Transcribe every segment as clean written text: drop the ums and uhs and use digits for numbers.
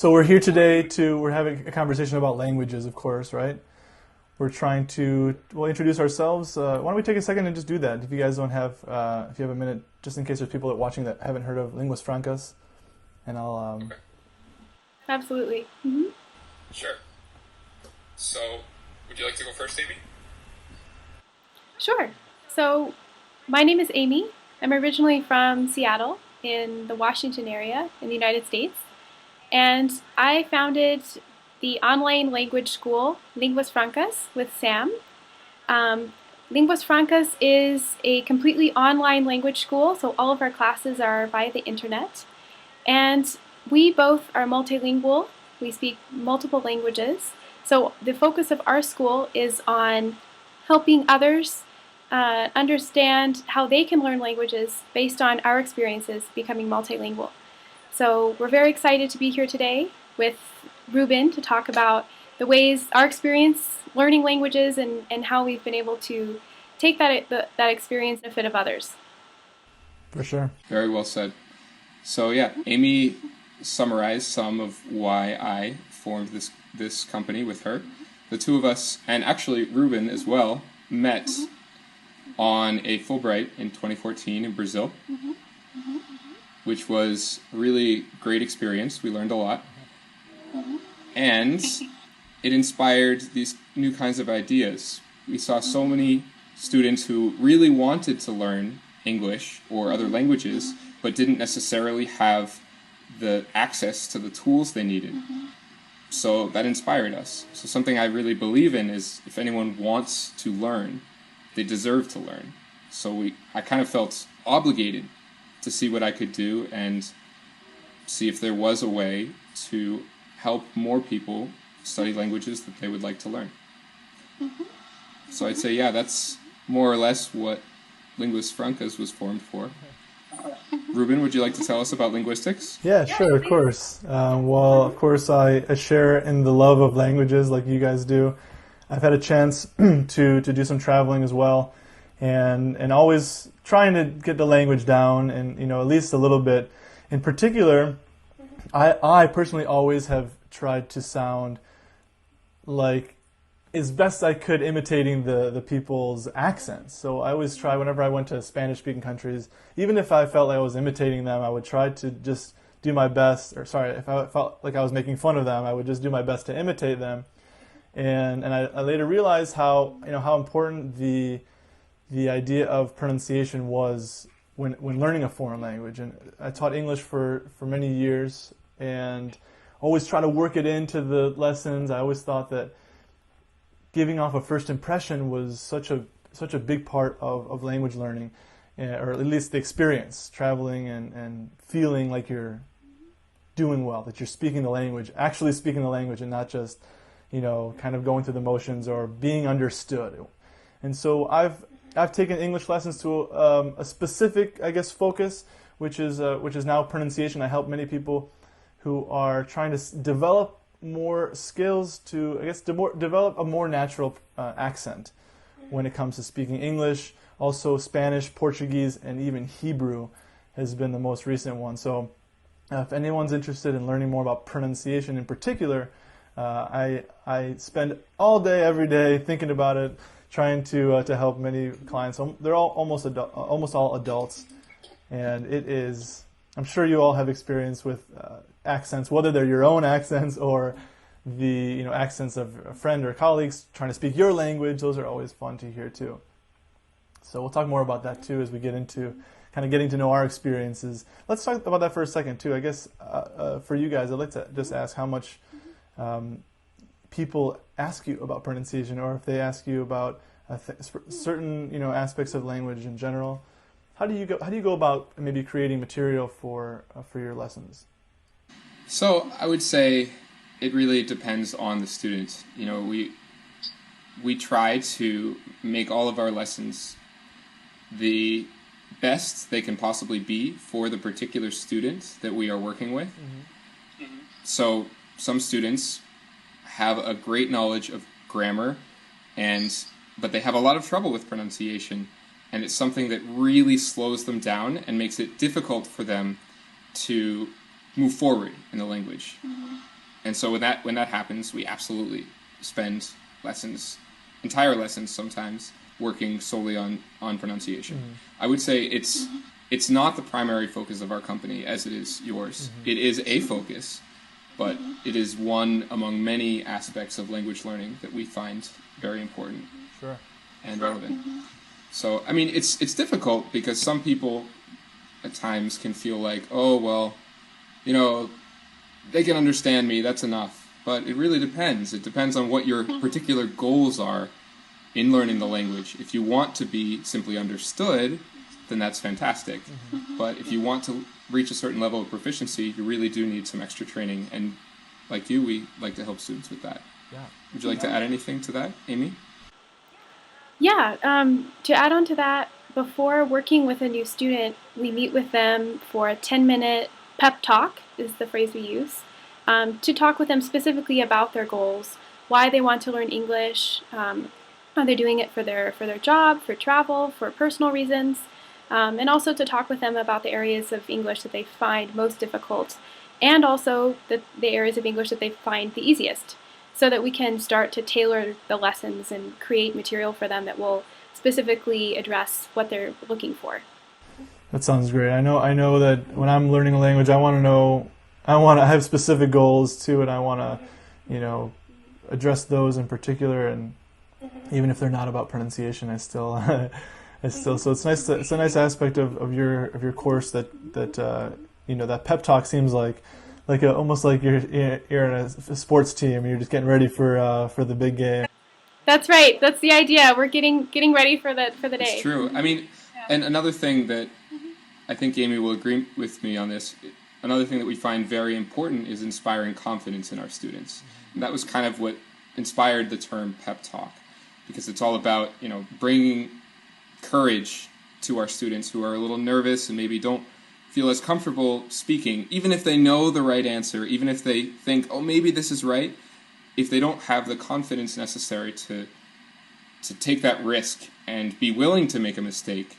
So we're here today we're having a conversation about languages, of course, right? We're trying to, well, introduce ourselves. Why don't we take a second and just do that? If you guys don't have, if you have a minute, just in case there's people that are watching that haven't heard of Linguas Francas, and I'll, Okay, Absolutely. sure. So, would you like to go first, Amy? Sure. So, my name is Amy. I'm originally from Seattle in the Washington area in the United States. And I founded the online language school, Linguas Francas, with Sam. Um, Linguas Francas is a completely online language school, so all of our classes are via the internet. And we both are multilingual. We speak multiple languages. So the focus of our school is on helping others understand how they can learn languages based on our experiences becoming multilingual. So we're very excited to be here today with Ruben to talk about the ways our experience learning languages and how we've been able to take that experience and benefit of others. for sure. Very well said. So yeah, Amy summarized some of why I formed this company with her. The two of us, and actually Ruben as well, met on a Fulbright in 2014 in Brazil, which was a really great experience. We learned a lot. And it inspired these new kinds of ideas. We saw so many students who really wanted to learn English or other languages, but didn't necessarily have the access to the tools they needed. So that inspired us. So something I really believe in is if anyone wants to learn, they deserve to learn. So I kind of felt obligated to see what I could do and see if there was a way to help more people study languages that they would like to learn. So I'd say, yeah, that's more or less what Linguas Francas was formed for. Ruben, would you like to tell us about linguistics? Yeah, sure, of course. Well, of course, I share in the love of languages like you guys do. I've had a chance to do some traveling as well, and always trying to get the language down, and at least a little bit. In particular, I personally always have tried to sound like as best I could imitating the people's accents. So I always try whenever I went to Spanish-speaking countries, even if I felt like I was imitating them, I would try to just do my best. Or sorry, if I felt like I was making fun of them, I would just do my best to imitate them. And I later realized how important the idea of pronunciation was when learning a foreign language. And I taught English for many years and always try to work it into the lessons. I always thought that giving off a first impression was such a big part of language learning, or at least the experience, traveling and feeling like you're doing well, that you're speaking the language, actually speaking the language, and not just kind of going through the motions or being understood. And so I've taken English lessons to a specific, I guess, focus, which is now pronunciation. I help many people who are trying to develop more skills to, I guess, develop a more natural accent when it comes to speaking English. Also, Spanish, Portuguese, and even Hebrew has been the most recent one. So, if anyone's interested in learning more about pronunciation in particular, I spend all day, every day, thinking about it, trying to help many clients. They're all almost all adults, and it is. I'm sure you all have experience with accents, whether they're your own accents or the accents of a friend or colleagues trying to speak your language. Those are always fun to hear too. So we'll talk more about that too as we get into kind of getting to know our experiences. Let's talk about that for a second too. I guess for you guys, I'd like to just ask how much people ask you about pronunciation, or if they ask you about certain aspects of language in general. How do you go about maybe creating material for your lessons? So I would say it really depends on the student. We try to make all of our lessons the best they can possibly be for the particular student that we are working with. So some students have a great knowledge of grammar, but they have a lot of trouble with pronunciation, and it's something that really slows them down and makes it difficult for them to move forward in the language. And so when that happens, we absolutely spend entire lessons sometimes, working solely on pronunciation. I would say it's not the primary focus of our company as it is yours. It is a focus, but it is one among many aspects of language learning that we find very important and relevant. So, I mean, it's difficult because some people at times can feel like, oh, well, you know, they can understand me, that's enough. But it really depends. It depends on what your particular goals are in learning the language. If you want to be simply understood, then that's fantastic. But if you want to reach a certain level of proficiency, you really do need some extra training. And like you, we like to help students with that. Yeah. Would you like to add anything to that, Amy? Yeah, to add on to that, before working with a new student, we meet with them for a 10-minute pep talk, is the phrase we use, to talk with them specifically about their goals, why they want to learn English, are they doing it for their job, for travel, for personal reasons, and also to talk with them about the areas of English that they find most difficult, and also the areas of English that they find the easiest, so that we can start to tailor the lessons and create material for them that will specifically address what they're looking for. That sounds great. I know that when I'm learning a language, I have specific goals too, and I want to, address those in particular. And even if they're not about pronunciation, I still, so it's nice. It's a nice aspect of your course that that pep talk seems like almost like you're in a sports team. You're just getting ready for the big game. That's right. That's the idea. We're getting ready for the day. It's true. I mean, and another thing that I think Amy will agree with me on this. Another thing that we find very important is inspiring confidence in our students. And that was kind of what inspired the term pep talk, because it's all about bringing courage to our students who are a little nervous and maybe don't feel as comfortable speaking, even if they know the right answer, even if they think, oh, maybe this is right. If they don't have the confidence necessary to take that risk and be willing to make a mistake,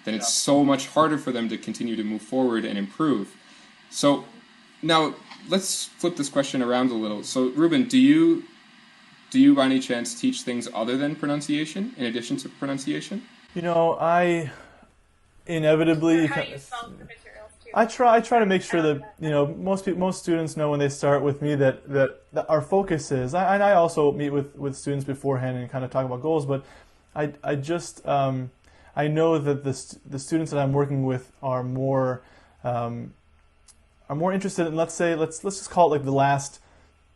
then it's so much harder for them to continue to move forward and improve. So now let's flip this question around a little. So Ruben, do you by any chance teach things other than pronunciation, in addition to pronunciation? I inevitably. How do you solve the materials too? I try to make sure that most students know when they start with me that our focus is. I also meet with students beforehand and kind of talk about goals, but I know that the students that I'm working with are more interested in, let's just call it like the last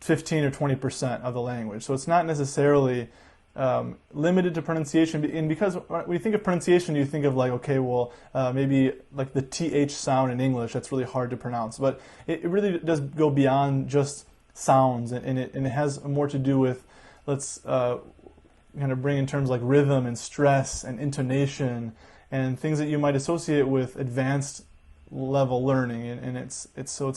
15 or 20% of the language. So it's not necessarily limited to pronunciation, and because when you think of pronunciation, you think of like, okay, well, maybe like the TH sound in English, that's really hard to pronounce, but it really does go beyond just sounds, and it has more to do with, let's kind of bring in terms like rhythm and stress and intonation and things that you might associate with advanced level learning, and it's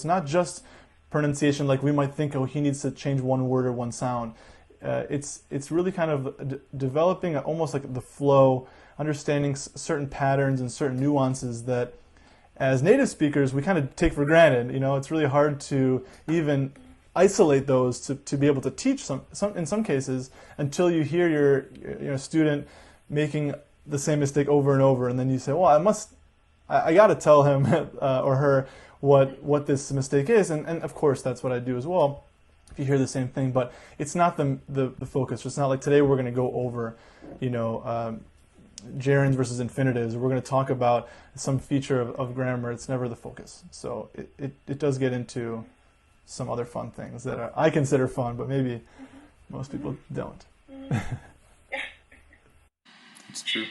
not just pronunciation like we might think, oh, he needs to change one word or one sound. It's really kind of developing almost like the flow, understanding certain patterns and certain nuances that as native speakers we kind of take for granted. It's really hard to even isolate those to be able to teach some in some cases until you hear your student making the same mistake over and over, and then you say, well, I got to tell him or her what this mistake is, and of course that's what I do as well. If you hear the same thing, but it's not the focus. It's not like today we're going to go over, gerunds versus infinitives. We're going to talk about some feature of grammar. It's never the focus. So it does get into some other fun things that I consider fun, but maybe most people don't. It's true.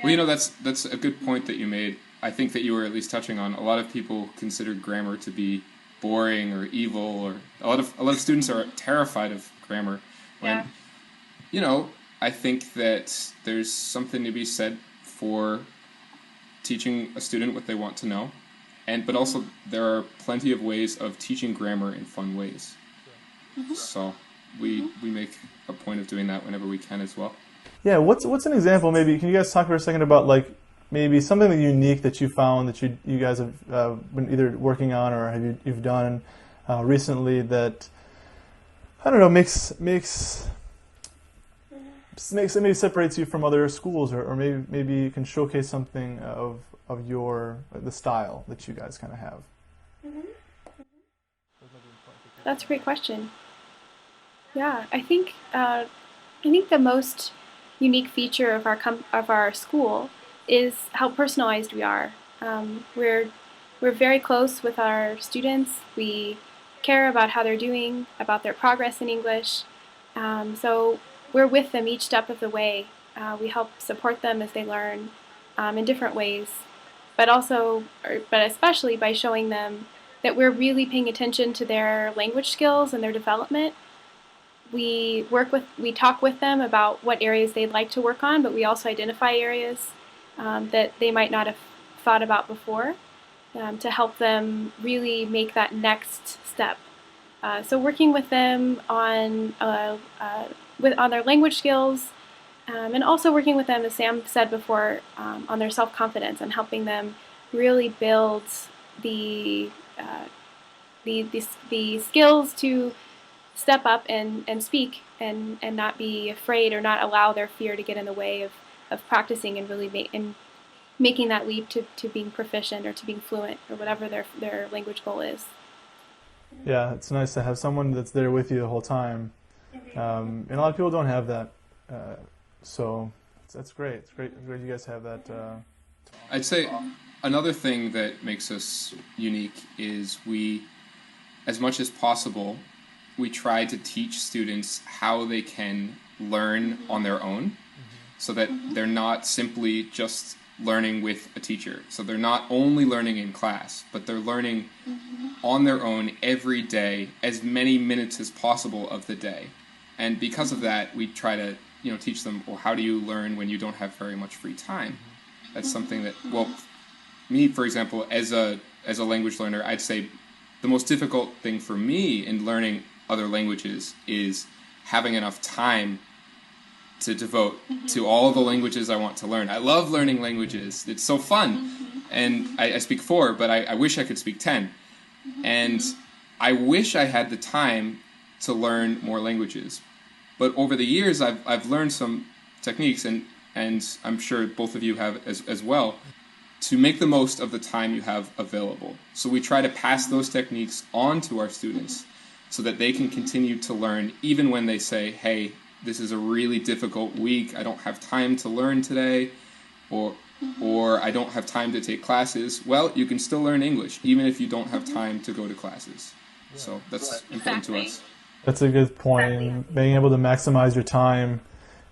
Well, that's a good point that you made. I think that you were at least touching on. A lot of people consider grammar to be boring or evil, or a lot of students are terrified of grammar. When, I think that there's something to be said for teaching a student what they want to know, but also there are plenty of ways of teaching grammar in fun ways. So we make a point of doing that whenever we can as well. Yeah, what's an example? Maybe can you guys talk for a second about like maybe something unique that you found that you guys have been either working on or you've done recently that I don't know, maybe separates you from other schools, or maybe you can showcase something of your the style that you guys kind of have? That's a great question. Yeah, I think the most unique feature of our school is how personalized we are. We're very close with our students. We care about how they're doing, about their progress in English. So we're with them each step of the way. We help support them as they learn in different ways, but especially by showing them that we're really paying attention to their language skills and their development. We talk with them about what areas they'd like to work on, but we also identify areas that they might not have thought about before, to help them really make that next step. So working with them on their language skills, and also working with them, as Sam said before, on their self-confidence, and helping them really build the skills to step up and speak, and not be afraid, or not allow their fear to get in the way of practicing and really making that leap to being proficient, or to being fluent, or whatever their language goal is. Yeah, it's nice to have someone that's there with you the whole time. And a lot of people don't have that. So that's great. It's great you guys have that. I'd say another thing that makes us unique is as much as possible, we try to teach students how they can learn on their own, so that they're not simply just learning with a teacher. So they're not only learning in class, but they're learning on their own every day, as many minutes as possible of the day. And because of that, we try to teach them, well, how do you learn when you don't have very much free time? That's something that, well, me, for example, as a language learner, I'd say the most difficult thing for me in learning other languages is having enough time to devote to all the languages I want to learn. I love learning languages. It's so fun. And I speak 4, but I wish I could speak 10. And I wish I had the time to learn more languages. But over the years, I've learned some techniques, and I'm sure both of you have as well, to make the most of the time you have available. So we try to pass those techniques on to our students so that they can continue to learn even when they say, hey, this is a really difficult week, I don't have time to learn today, or I don't have time to take classes. Well, you can still learn English even if you don't have time to go to classes. So that's important to us. That's a good point. Exactly. Being able to maximize your time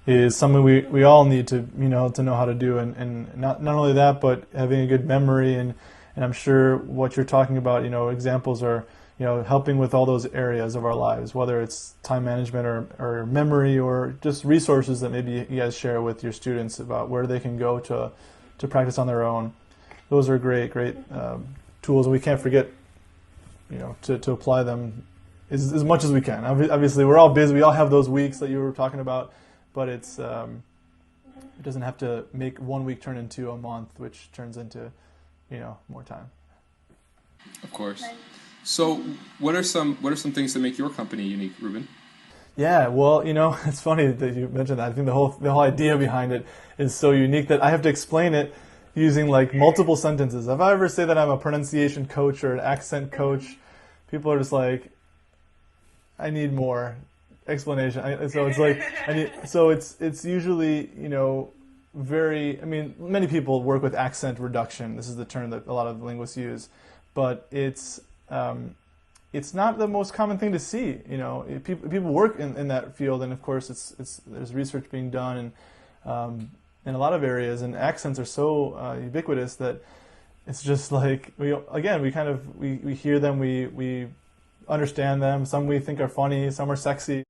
is something we all need to know how to do, and not only that, but having a good memory, and I'm sure what you're talking about, examples are helping with all those areas of our lives, whether it's time management or memory, or just resources that maybe you guys share with your students about where they can go to practice on their own. Those are great tools, and we can't forget to apply them as much as we can. Obviously, we're all busy. We all have those weeks that you were talking about, but it doesn't have to make 1 week turn into a month, which turns into more time. Of course. So, what are some things that make your company unique, Ruben? Yeah, well, it's funny that you mentioned that. I think the whole idea behind it is so unique that I have to explain it using like multiple sentences. If I ever say that I'm a pronunciation coach or an accent coach, people are just like, I need more explanation. So it's like, it's usually, many people work with accent reduction. This is the term that a lot of linguists use, but it's not the most common thing to see. People work in that field, and of course there's research being done in a lot of areas, and accents are so ubiquitous that it's just like we hear them, we understand them. Some we think are funny, some are sexy.